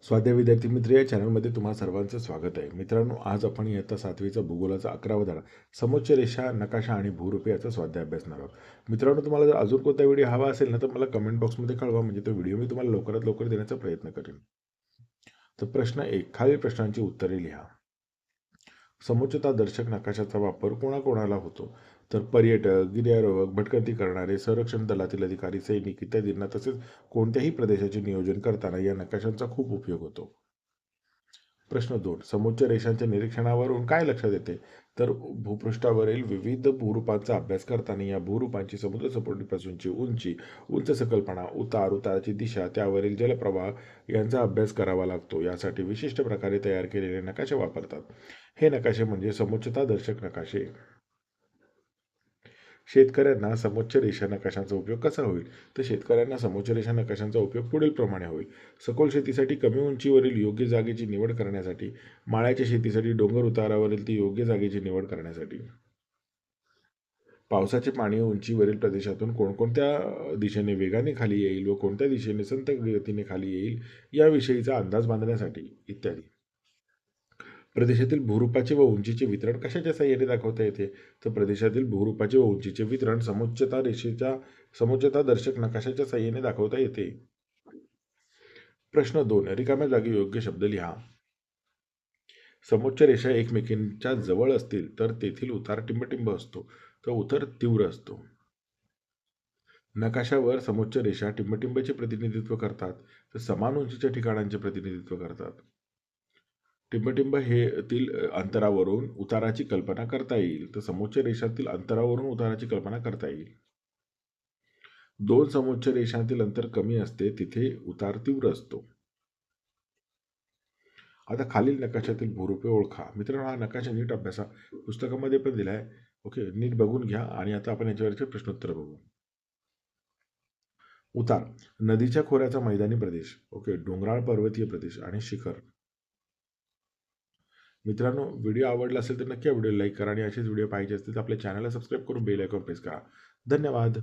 स्वाध्याय विद्यार्थी मित्र या चॅनलमध्ये तुम्हा सर्वांचं स्वागत आहे. मित्रांनो, आज आपण इयत्ता 7वीचा भूगोलाचा 11वा धडा समोच्च रेषा, नकाशा आणि भूरूपे याचा स्वाध्याय अभ्यासणार आहोत. मित्रांनो, तुम्हाला जर अजून कोणता व्हिडिओ हवा असेल ना, तर मला कमेंट बॉक्समध्ये कळवा, म्हणजे तो व्हिडिओ मी तुम्हाला लवकरात लवकर देण्याचा प्रयत्न करेन. तर प्रश्न 1, खालील प्रश्नांची उत्तरे लिहा. समुच्चतादर्शक नकाशाचा वापर कोणाकोणाला होतो? तर पर्यटक, गिर्यारोहक, भटकंती करणारे, संरक्षण दलातील अधिकारी, सैनिक इत्यादींना, तसेच कोणत्याही प्रदेशाचे नियोजन करताना या नकाशांचा खूप उपयोग होतो. प्रश्न 2, समोच्च रेषांच्या निरीक्षणावरून काय लक्षात येते? तर भूपृष्ठावरील विविध भूरूपांचा अभ्यास करताना या भूरूपांची समुद्र सपाटीपासूनची उंची, उंच सकलपणा, उताराची दिशा, त्यावरील जलप्रवाह यांचा अभ्यास करावा लागतो. यासाठी विशिष्ट प्रकारे तयार केलेले नकाशे वापरतात. हे नकाशे म्हणजे समुच्चतादर्शक नकाशे. शेतकऱ्यांना समोच्च रेषा नकाशांचा उपयोग कसा होईल? तर शेतकऱ्यांना समोच्च रेषा नकाशांचा उपयोग पुढील प्रमाणे होईल. सखोल शेतीसाठी कमी उंचीवरील योग्य जागेची निवड करण्यासाठी, माळ्याच्या शेतीसाठी डोंगर उतारावरील ती योग्य जागेची निवड करण्यासाठी, पावसाचे पाणी उंचीवरील प्रदेशातून कोणकोणत्या दिशेने वेगाने खाली येईल व कोणत्या दिशेने संथ गतीने खाली येईल याविषयीचा अंदाज बांधण्यासाठी इत्यादी. प्रदेशातील भूरूपाचे व उंचीचे वितरण कशाच्या साहाय्याने दाखवता येते? तर प्रदेशातील भूरूपाचे व उंचीचे वितरण समोच्चतादर्शक नकाशाच्या साहाय्याने दाखवता येते. प्रश्न 2, रिकाम्या जागी योग्य शब्द लिहा. समोच्च रेषा एकमेकींच्या जवळ असतील तर तेथील उतार टिंबटिंब असतो, तर उतार तीव्र असतो. नकाशावर समोच्च रेषा टिंबटिंबचे प्रतिनिधित्व करतात, तर समान उंचीच्या ठिकाणांचे प्रतिनिधित्व करतात. टिंबटिंब हे तील अंतरावरून उताराची कल्पना करता येईल, तर समोच्च रेषातील अंतरावरून उताराची कल्पना करता येईल. दोन समोच्च रेषांतील अंतर कमी असते तिथे उतार तीव्र असतो. आता खालील नकाशातील भूरूपे ओळखा. मित्रांनो, हा नकाशा नीट अभ्यासा, पुस्तकामध्ये पण दिला आहे. ओके, नीट बघून घ्या. आणि आता आपण याच्यावरचे प्रश्नोत्तर बघू. उतार, नदीच्या खोऱ्याचा मैदानी प्रदेश, ओके, डोंगराळ पर्वतीय प्रदेश आणि शिखर. मित्रांनो, व्हिडिओ आवडला असेल तर नक्की व्हिडिओ लाईक करा आणि असेच व्हिडिओ पाहिजे असतील तर आपल्या चॅनलला सबस्क्राईब करून बेल आयकॉन प्रेस करा. धन्यवाद.